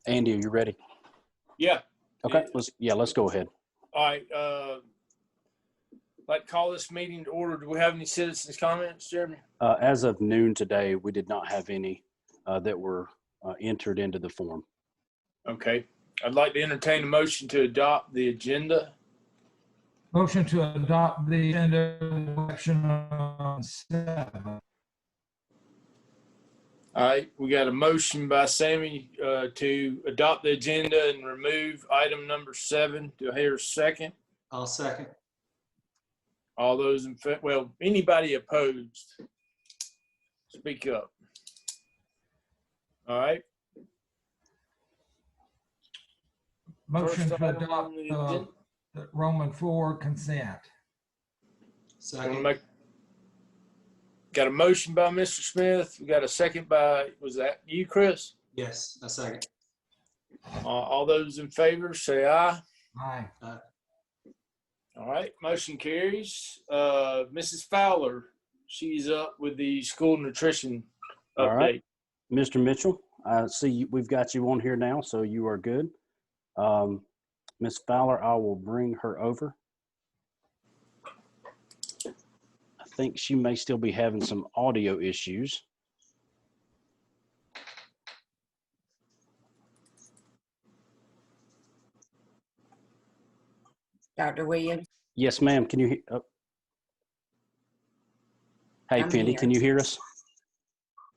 Andy, are you ready? Yeah. Okay. Let's go ahead. All right. Like call this meeting to order. Do we have any citizens' comments, Jeremy? As of noon today, we did not have any that were entered into the form. Okay. I'd like to entertain a motion to adopt the agenda. Motion to adopt the agenda section on 7. All right. We got a motion by Sammy to adopt the agenda and remove item number 7. Do I hear a second? I'll second. All those in favor, well, anybody opposed, speak up. All right. Motion First to item adopt on the agenda. the Roman 4 consent. Second. Got a motion by Mr. Smith. We got a second by, was that you, Chris? Yes, a second. All those in favor say aye. Aye. All right, motion carries. Mrs. Fowler, she's up with the school nutrition update. All right. Mr. Mitchell, I see we've got you on here now, so you are good. Ms. Fowler, I will bring her over. I think she may still be having some audio issues. Dr. Williams? Yes, ma'am. Can you hear? Oh. Hey, I'm Penny, here. can you hear us?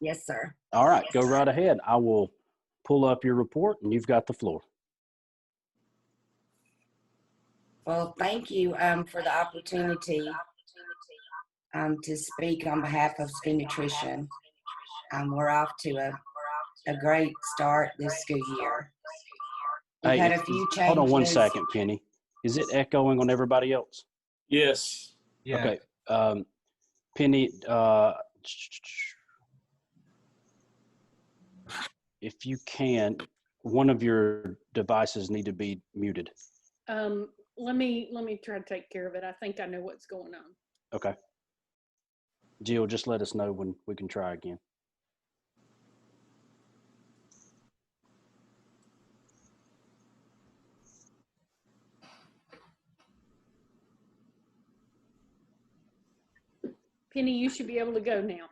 Yes, sir. All right, go right ahead. I will pull up your report and you've got the floor. Well, thank you for the opportunity to speak on behalf of School Nutrition. We're off to a great start this school year. We've had a few changes. Hold on one second, Penny. Is it echoing on everybody else? Yes. Yeah. Okay. Penny, if you can, one of your devices need to be muted. Let me try to take care of it. I think I know what's going on. Okay. Jill, just let us know when we can try again. Penny, you should be able to go now.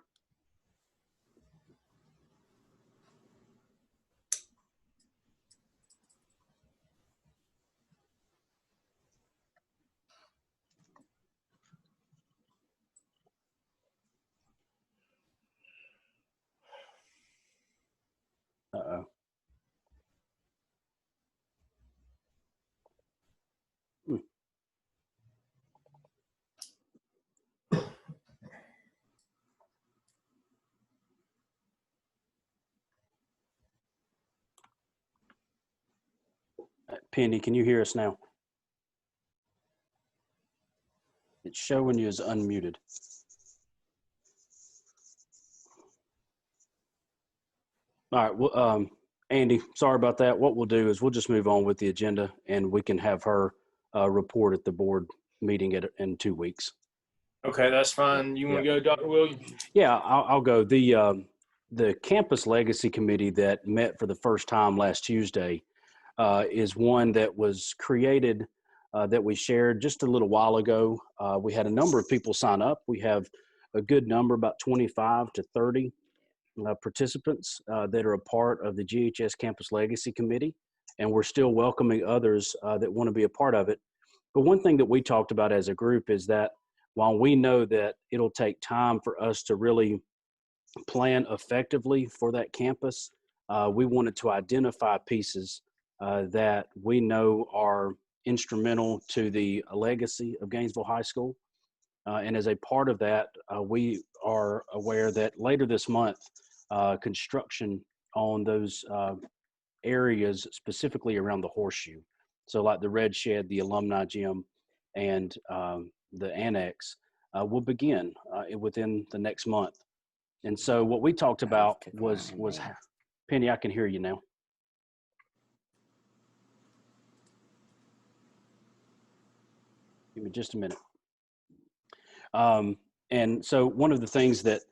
Uh-oh. Penny, can you hear us now? It's showing you as unmuted. All right, well, Andy, sorry about that. What we'll do is we'll just move on with the agenda and we can have her report at the board meeting in 2 weeks. Okay, that's fine. You want to go, Dr. Williams? Yeah, I'll go. The Campus Legacy Committee that met for the first time last Tuesday is one that was created that we shared just a little while ago. We had a number of people sign up. We have a good number, about 25 to 30 participants that are a part of the GHS Campus Legacy Committee, and we're still welcoming others that want to be a part of it. But one thing that we talked about as a group is that while we know that it'll take time for us to really plan effectively for that campus, we wanted to identify pieces that we know are instrumental to the legacy of Gainesville High School. And as a part of that, we are aware that later this month, construction on those areas, specifically around the horseshoe, so like the Red Shed, the Alumni Gym, and the annex, will begin within the next month. And so what we talked about was Penny, I can hear you now. Give me just a minute. And so one of the things that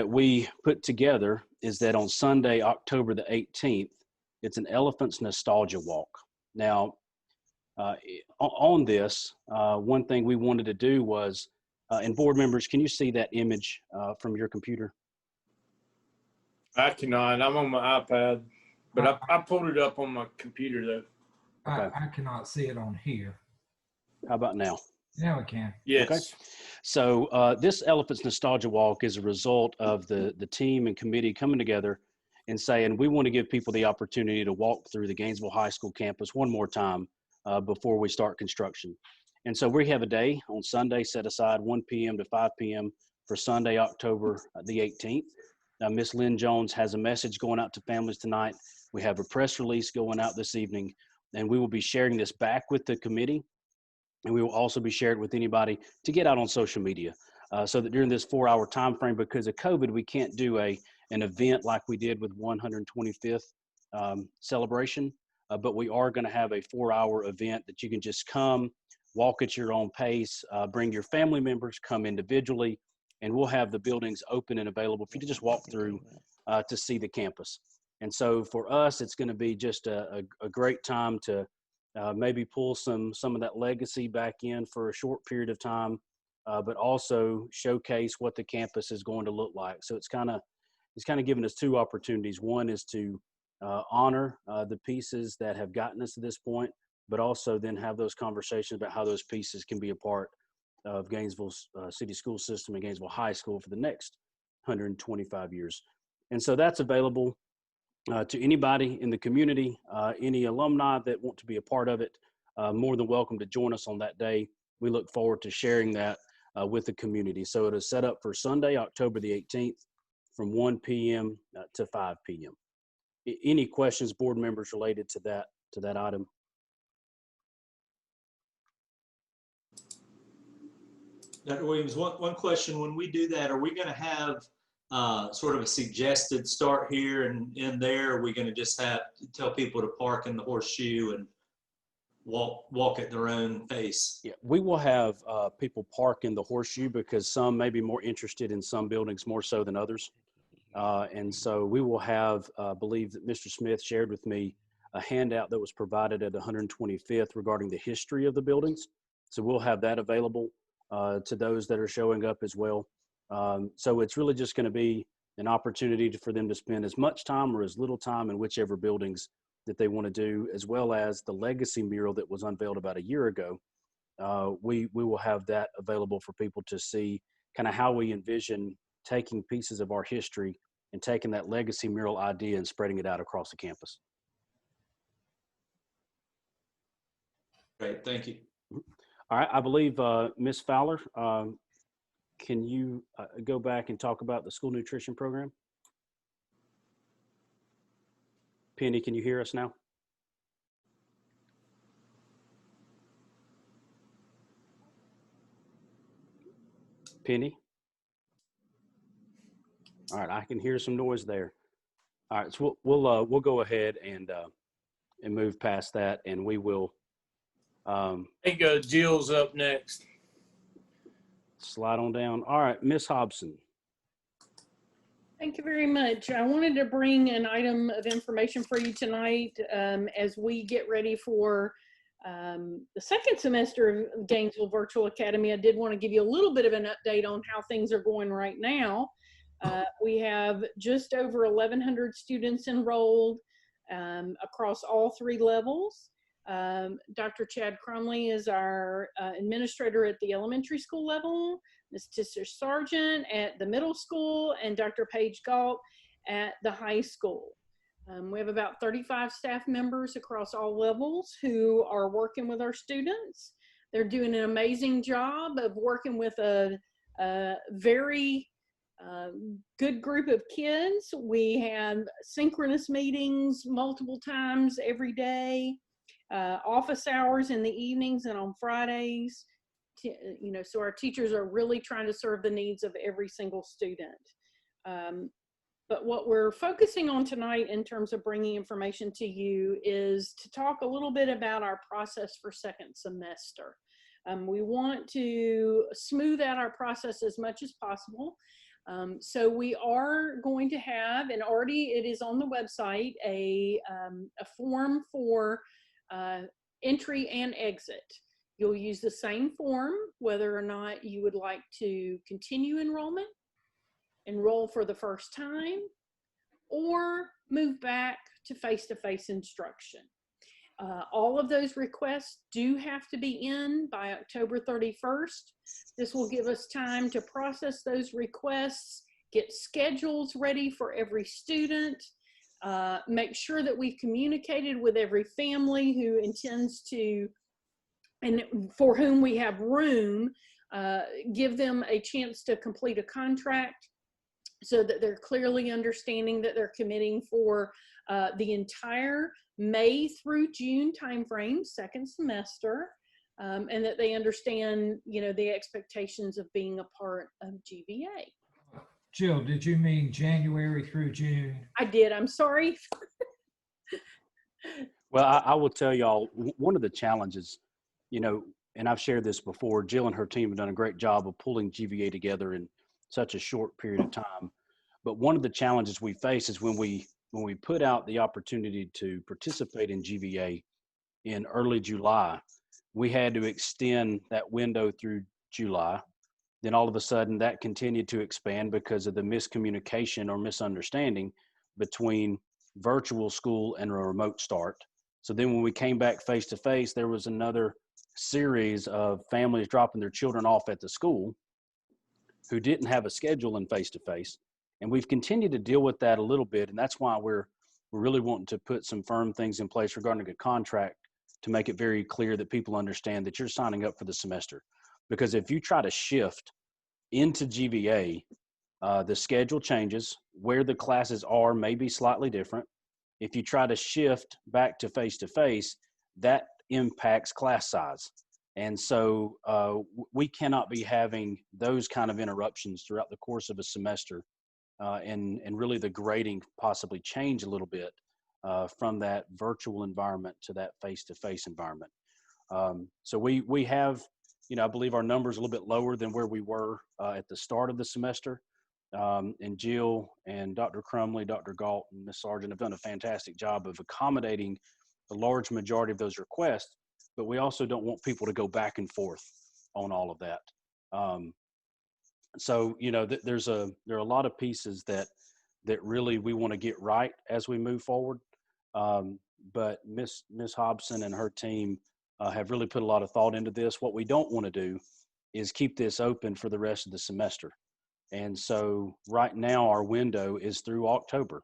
we put together is that on Sunday, October the 18th, It's an Elephant's Nostalgia Walk. Now, on this, one thing we wanted to do was, and board members, can you see that image from your computer? I cannot. I'm on my iPad, but I pulled it up on my computer though. Okay. I cannot see it on here. How about now? Now we can. Yes. Okay. So this Elephant's Nostalgia Walk is a result of the team and committee coming together and saying, we want to give people the opportunity to walk through the Gainesville High School campus one more time before we start construction. And so we have a day on Sunday set aside 1 p.m. to 5 p.m. for Sunday, October the 18th. Now, Miss Lynn Jones has a message going out to families tonight. We have a press release going out this evening, and we will be sharing this back with the committee. And we will also be shared with anybody to get out on social media so that during this 4-hour time frame, because of COVID, we can't do an event like we did with 125th celebration, but we are going to have a 4-hour event that you can just come, walk at your own pace, bring your family members, come individually, and we'll have the buildings open and available for you to just walk through to see the campus. And so for us, it's going to be just a great time to maybe pull some of that legacy back in for a short period of time, but also showcase what the campus is going to look like. So it's kind of giving us two opportunities. One is to honor the pieces that have gotten us to this point, but also then have those conversations about how those pieces can be a part of Gainesville's city school system and Gainesville High School for the next 125 years. And so that's available to anybody in the community, any alumni that want to be a part of it, more than welcome to join us on that day. We look forward to sharing that with the community. So it is set up for Sunday, October the 18th from 1 p.m. To 5 p.m. Any questions, board members, related to that item? Dr. Williams, one question. When we do that, are we going to have sort of a suggested start here and in there? Are we going to just have to tell people to park in the horseshoe and walk at their own pace? Yeah, we will have people park in the horseshoe because some may be more interested in some buildings more so than others. And so we will have, I believe that Mr. Smith shared with me a handout that was provided at 125th regarding the history of the buildings. So we'll have that available to those that are showing up as well. So it's really just going to be an opportunity for them to spend as much time or as little time in whichever buildings that they want to do, as well as the legacy mural that was unveiled about a year ago. We will have that available for people to see kind of how we envision taking pieces of our history and taking that legacy mural idea and spreading it out across the campus. Great, thank you. All right, I believe Ms. Fowler, can you go back and talk about the school nutrition program? Penny, can you hear us now? Penny? All right, I can hear some noise there. All right, so we'll go ahead and move past that, and we will. I think Jill's up next. Slide on down. All right, Miss Hobson. Thank you very much. I wanted to bring an item of information for you tonight as we get ready for the second semester of Gainesville Virtual Academy. I did want to give you a little bit of an update on how things are going right now. We have just over 1,100 students enrolled across all 3 levels. Dr. Chad Crumley is our administrator at the elementary school level, Ms. Tisser Sargent at the middle school, and Dr. Paige Galt at the high school. We have about 35 staff members across all levels who are working with our students. They're doing an amazing job of working with a very good group of kids. We have synchronous meetings multiple times every day. Office hours in the evenings and on Fridays, so our teachers are really trying to serve the needs of every single student. But what we're focusing on tonight in terms of bringing information to you is to talk a little bit about our process for second semester. We want to smooth out our process as much as possible. So we are going to have, and already it is on the website, a form for entry and exit. You'll use the same form whether or not you would like to continue enrollment, enroll for the first time, or move back to face-to-face instruction. All of those requests do have to be in by October 31st. This will give us time to process those requests, get schedules ready for every student, make sure that we've communicated with every family who intends to, and for whom we have room, give them a chance to complete a contract so that they're clearly understanding that they're committing for the entire May through June timeframe, second semester, and that they understand, you know, the expectations of being a part of GVA. Jill, did you mean January through June? I did. I'm sorry. Well, I will tell y'all, one of the challenges, you know, and I've shared this before, Jill and her team have done a great job of pulling GVA together in such a short period of time. But one of the challenges we face is when we put out the opportunity to participate in GVA in early July, we had to extend that window through July. Then all of a sudden that continued to expand because of the miscommunication or misunderstanding between virtual school and a remote start. So then when we came back face to face, there was another series of families dropping their children off at the school who didn't have a schedule in face to face. And we've continued to deal with that a little bit. And that's why we're really wanting to put some firm things in place regarding a contract to make it very clear that people understand that you're signing up for the semester. Because if you try to shift into GVA, the schedule changes, where the classes are may be slightly different. If you try to shift back to face, that impacts class size. And so we cannot be having those kind of interruptions throughout the course of a semester, and really the grading possibly change a little bit from that virtual environment to that face-to-face environment. So we have, you know, I believe our numbers a little bit lower than where we were at the start of the semester. And Jill and Dr. Crumley, Dr. Galt, and Ms. Sargent have done a fantastic job of accommodating the large majority of those requests, but we also don't want people to go back and forth on all of that. So, you know, there are a lot of pieces that really we want to get right as we move forward. But Ms. Hobson and her team have really put a lot of thought into this. What we don't want to do is keep this open for the rest of the semester. And so right now our window is through October,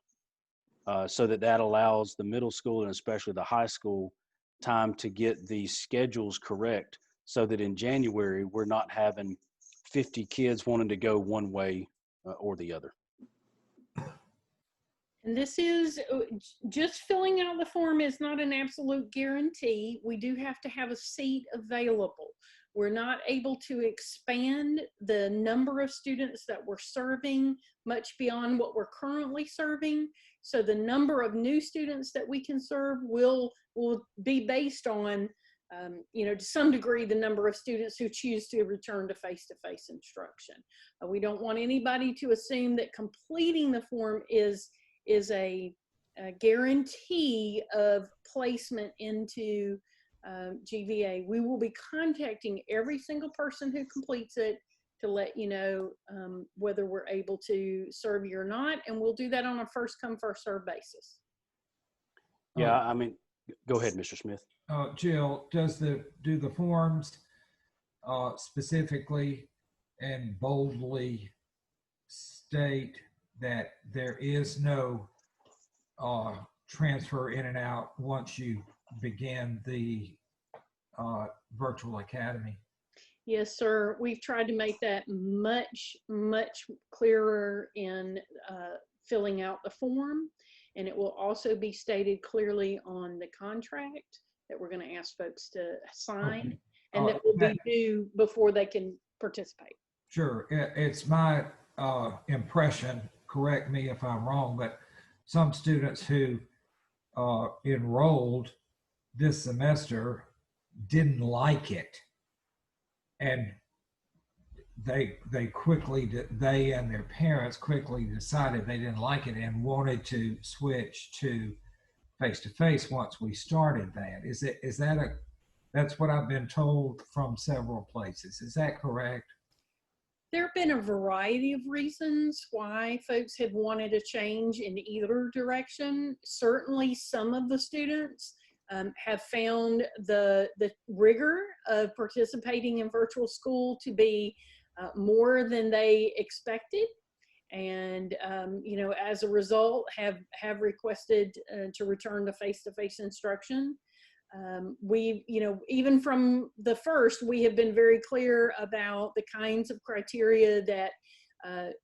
so that allows the middle school and especially the high school time to get the schedules correct, so that in January we're not having 50 kids wanting to go one way or the other. And this is just filling out the form is not an absolute guarantee. We do have to have a seat available. We're not able to expand the number of students that we're serving much beyond what we're currently serving. So the number of new students that we can serve will be based on, you know, to some degree, the number of students who choose to return to face-to-face instruction. We don't want anybody to assume that completing the form is a guarantee of placement into GVA. We will be contacting every single person who completes it to let you know whether we're able to serve you or not, and we'll do that on a first come first serve basis. Yeah, I mean, go ahead, Mr. Smith. Jill, do the forms specifically and boldly state that there is no transfer in and out once you begin the virtual academy? Yes, sir. We've tried to make that much clearer in filling out the form, and it will also be stated clearly on the contract that we're going to ask folks to sign, and that will be due before they can participate. Sure. It's my impression, correct me if I'm wrong, but some students who enrolled this semester didn't like it. And they quickly, they and their parents quickly decided they didn't like it and wanted to switch to face-to-face once we started that. That's what I've been told from several places. Is that correct? There have been a variety of reasons why folks have wanted a change in either direction. Certainly some of the students have found the rigor of participating in virtual school to be more than they expected. And, you know, as a result have requested to return to face-to-face instruction. We, you know, even from the first, we have been very clear about the kinds of criteria that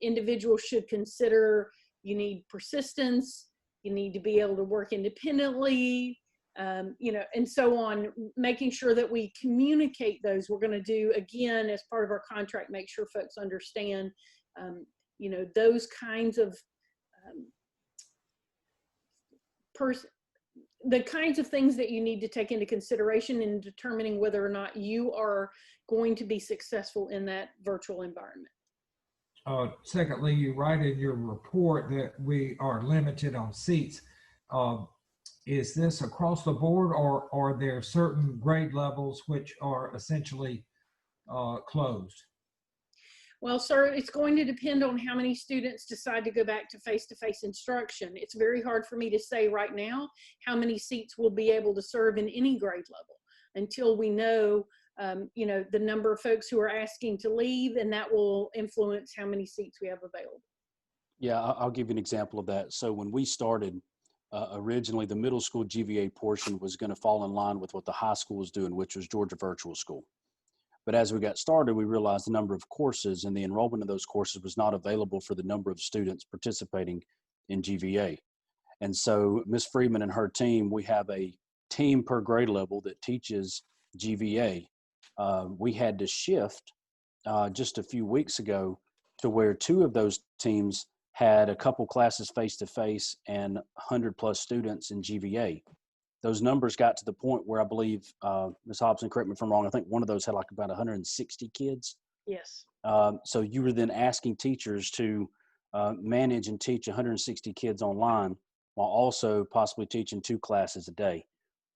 individuals should consider. You need persistence, you need to be able to work independently, you know, and so on, making sure that we communicate those. We're going to do, again, as part of our contract, make sure folks understand, you know, those kinds of the kinds of things that you need to take into consideration in determining whether or not you are going to be successful in that virtual environment. Secondly, you write in your report that we are limited on seats. Is this across the board, or are there certain grade levels which are essentially closed? Well, sir, it's going to depend on how many students decide to go back to face-to-face instruction. It's very hard for me to say right now how many seats we'll be able to serve in any grade level until we know, you know, the number of folks who are asking to leave, and that will influence how many seats we have available. Yeah, I'll give you an example of that. So when we started, originally the middle school GVA portion was going to fall in line with what the high school was doing, which was Georgia Virtual School. But as we got started, we realized the number of courses and the enrollment of those courses was not available for the number of students participating in GVA. And so Ms. Freeman and her team, we have a team per grade level that teaches GVA. We had to shift just a few weeks ago to where 2 of those teams had a couple classes face-to-face and 100+ students in GVA. Those numbers got to the point where I believe, Ms. Hobson, correct me if I'm wrong, I think one of those had like about 160 kids. Yes. So you were then asking teachers to manage and teach 160 kids online while also possibly teaching 2 classes a day.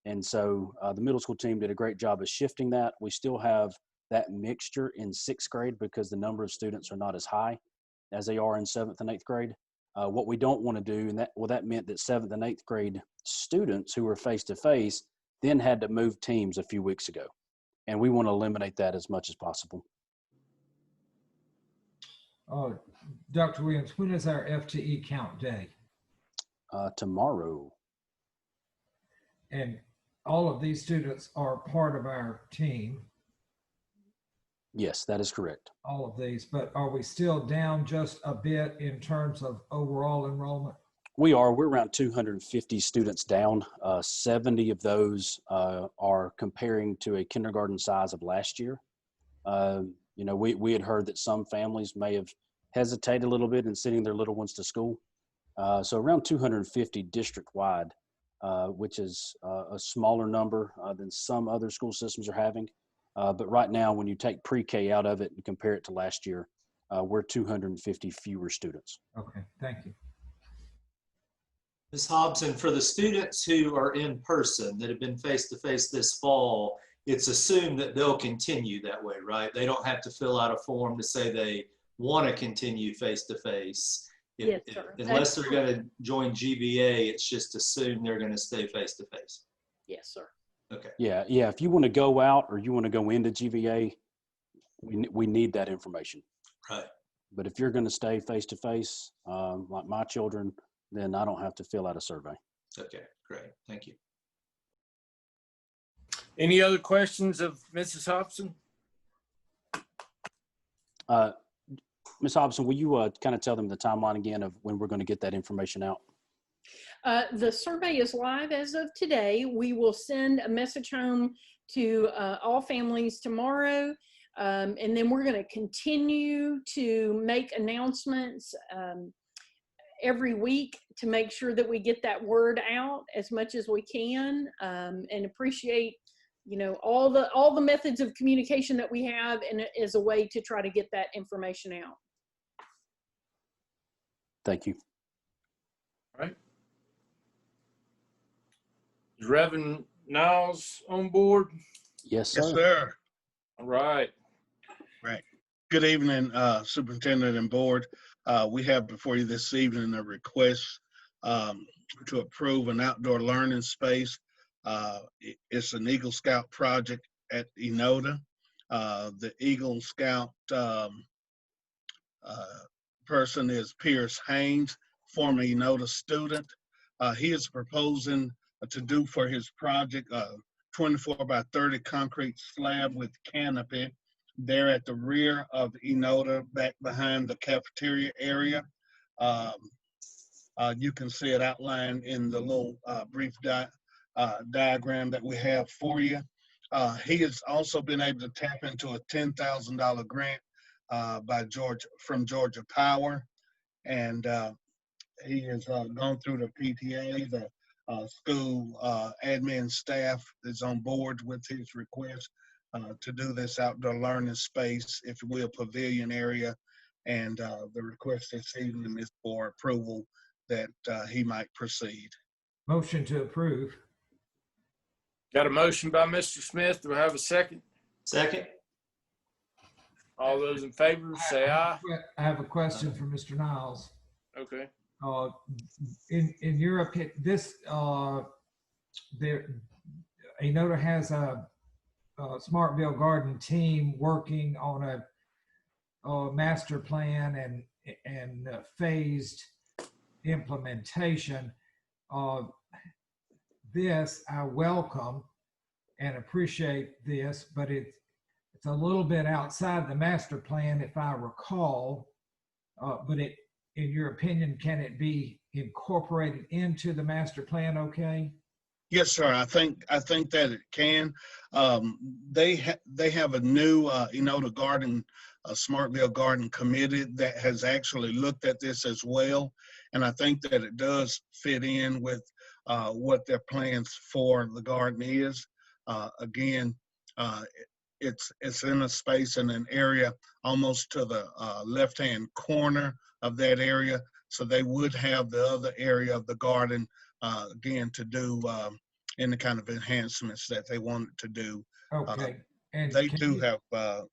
And so the middle school team did a great job of shifting that. We still have that mixture in 6th grade because the number of students are not as high as they are in 7th and 8th grade. What we don't want to do, and that meant that 7th and 8th grade students who were face-to-face then had to move teams a few weeks ago. And we want to eliminate that as much as possible. Dr. Williams, when is our FTE count day? Tomorrow. And all of these students are part of our team. Yes, that is correct. All of these, but are we still down just a bit in terms of overall enrollment? We are. We're around 250 students down. 70 of those are comparing to a kindergarten size of last year. You know, we had heard that some families may have hesitated a little bit in sending their little ones to school. So around 250 district-wide, which is a smaller number than some other school systems are having. But right now, when you take pre-K out of it and compare it to last year, we're 250 fewer students. Okay, thank you. Ms. Hobson, for the students who are in person that have been face-to-face this fall, it's assumed that they'll continue that way, right? They don't have to fill out a form to say they want to continue face-to-face. Yes, sir. Unless they're going to join GVA, it's just assumed they're going to stay face-to-face. Yes, sir. Okay. Yeah. If you want to go out or you want to go into GVA, we need that information. Right. But if you're going to stay face-to-face, like my children, then I don't have to fill out a survey. Okay, great. Thank you. Any other questions of Mrs. Hobson? Ms. Hobson, will you kind of tell them the timeline again of when we're going to get that information out? The survey is live as of today. We will send a message home to all families tomorrow. And then we're going to continue to make announcements every week to make sure that we get that word out as much as we can, and appreciate all the methods of communication that we have, and as a way to try to get that information out. Thank you. All right. Is Reverend Niles on board? Yes, sir. Yes, sir. All right. Right. Good evening, Superintendent and Board. We have before you this evening a request to approve an outdoor learning space. It's an Eagle Scout project at Enoda. The Eagle Scout person is Pierce Haynes, former Enoda student. He is proposing to do for his project 24 by 30 concrete slab with canopy there at the rear of Enoda, back behind the cafeteria area. You can see it outlined in the little brief diagram that we have for you. He has also been able to tap into a $10,000 grant from Georgia Power, and he has gone through the PTA, the school admin staff is on board with his request to do this outdoor learning space, if you will, pavilion area. And the request this evening is for approval that he might proceed. Motion to approve. Got a motion by Mr. Smith. Do I have a second? Second. All those in favor say aye. I have a question for Mr. Niles. Okay. In your opinion, this Enoda has a Smartville Garden team working on a master plan and phased implementation. This I welcome and appreciate this, but it's a little bit outside the master plan, if I recall. But in your opinion, can it be incorporated into the master plan? Okay. Yes, sir. I think that it can. They have a new Enoda Garden, Smartville Garden Committee that has actually looked at this as well, and I think that it does fit in with what their plans for the garden is. Again, it's in a space in an area almost to the left-hand corner of that area, so they would have the other area of the garden again to do any kind of enhancements that they wanted to do. Okay. And they do have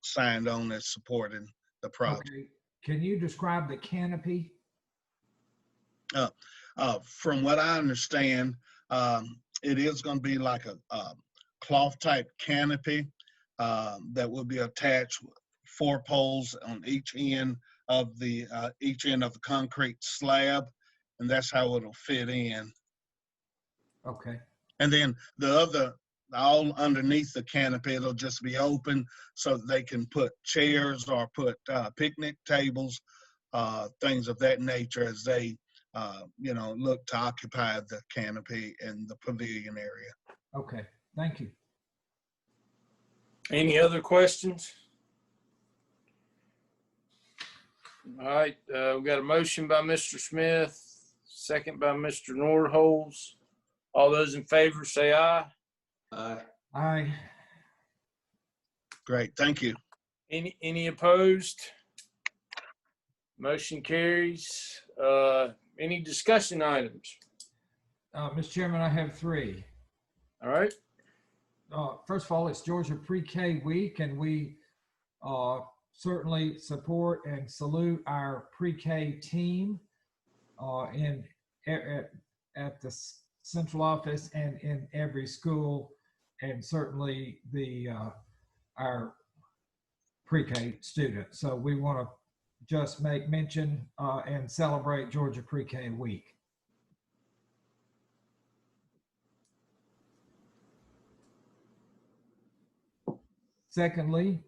signed on as supporting the project. Okay. Can you describe the canopy? From what I understand, it is going to be like a cloth type canopy that will be attached 4 poles on each end of the concrete slab, and that's how it'll fit in. Okay. And then all underneath the canopy, it'll just be open so that they can put chairs or put picnic tables, things of that nature as they, look to occupy the canopy and the pavilion area. Okay. Thank you. Any other questions? All right. We got a motion by Mr. Smith, second by Mr. Nordholz. All those in favor say aye. Aye. Aye. Great. Thank you. Any opposed? Motion carries. Any discussion items? Mr. Chairman, I have 3. All right. First of all, it's Georgia Pre-K Week, and we certainly support and salute our pre-K team at the central office and in every school, and certainly our pre-K students. So we want to just make mention and celebrate Georgia Pre-K Week. Secondly,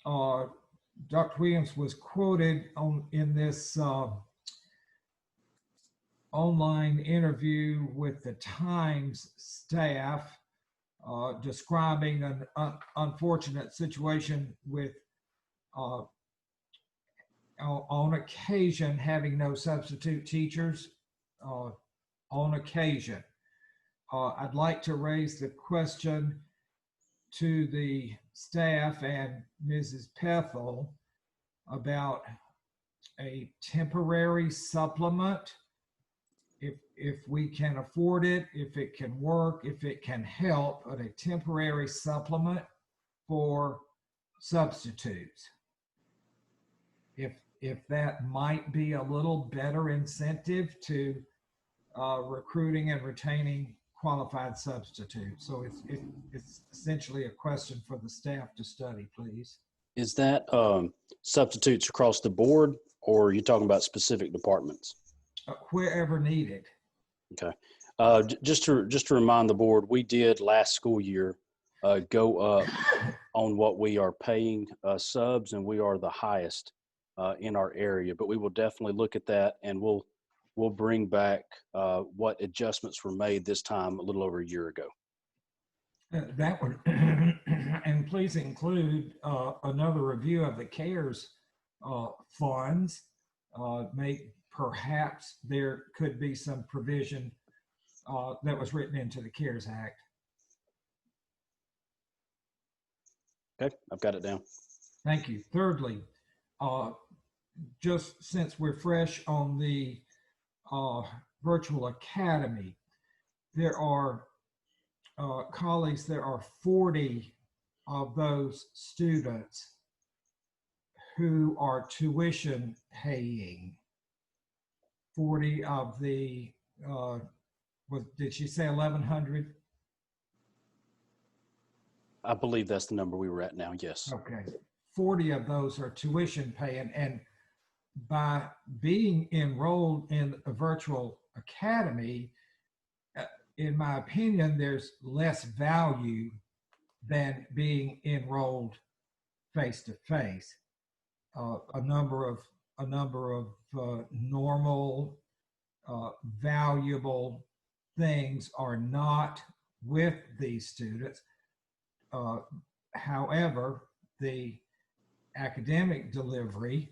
Dr. Williams was quoted in this online interview with the Times staff describing an unfortunate situation with on occasion having no substitute teachers on occasion. I'd like to raise the question, to the staff and Mrs. Pethel about a temporary supplement, if we can afford it, if it can work, if it can help, but a temporary supplement for substitutes. If that might be a little better incentive to recruiting and retaining qualified substitutes. So it's essentially a question for the staff to study, please. Is that substitutes across the board, or are you talking about specific departments? Wherever needed. Okay. Just to remind the board, we did last school year go up on what we are paying subs, and we are the highest in our area. But we will definitely look at that, and we'll bring back what adjustments were made this time a little over a year ago. That would, and please include another review of the CARES funds. Perhaps there could be some provision that was written into the CARES Act. Okay, I've got it down. Thank you. Thirdly, just since we're fresh on the virtual academy, there are colleagues, there are 40 of those students who are tuition paying. 40 of the, did she say 1,100? I believe that's the number we were at now, yes. Okay, 40 of those are tuition paying, and by being enrolled in a virtual academy, in my opinion, there's less value than being enrolled face-to-face. A number of normal, valuable things are not with these students. However, the academic delivery,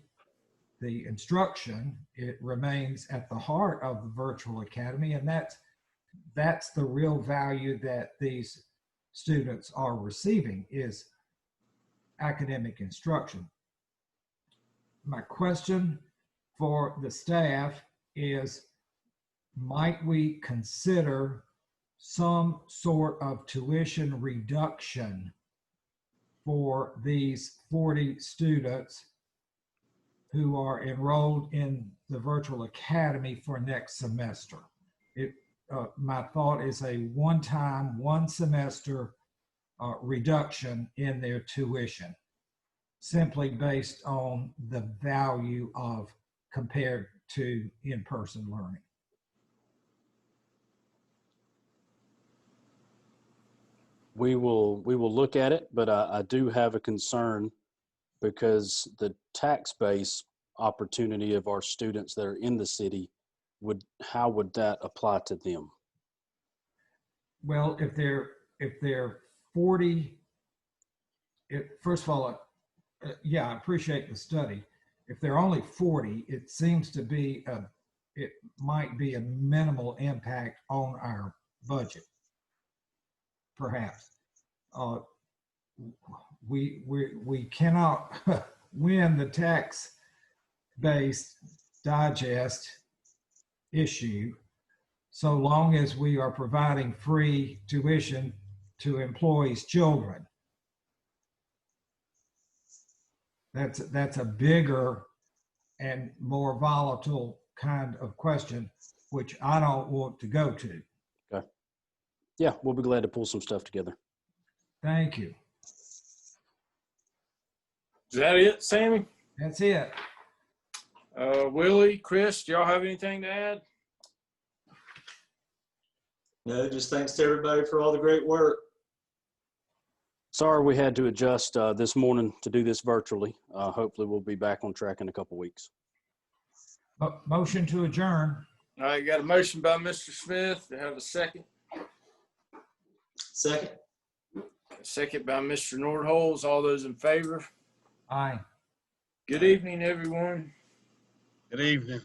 the instruction, it remains at the heart of the virtual academy, and that's the real value that these students are receiving, is academic instruction. My question for the staff is, might we consider some sort of tuition reduction for these 40 students who are enrolled in the virtual academy for next semester? My thought is a one-time, one semester reduction in their tuition, simply based on the value of compared to in-person learning. We will look at it, but I do have a concern because the tax base opportunity of our students that are in the city, how would that apply to them? Well, if they're 40, first of all, yeah, I appreciate the study. If they're only 40, it seems to be it might be a minimal impact on our budget. Perhaps we cannot win the tax-based digest issue so long as we are providing free tuition to employees' children. That's a bigger and more volatile kind of question, which I don't want to go to. Okay. Yeah, we'll be glad to pull some stuff together. Thank you. Is that it, Sammy? That's it. Willie, Chris, do y'all have anything to add? No, just thanks to everybody for all the great work. Sorry we had to adjust this morning to do this virtually. Hopefully we'll be back on track in a couple weeks. Motion to adjourn. All right, got a motion by Mr. Smith. To have a second? Second. A second by Mr. Nordholz. All those in favor? Aye. Good evening, everyone. Good evening.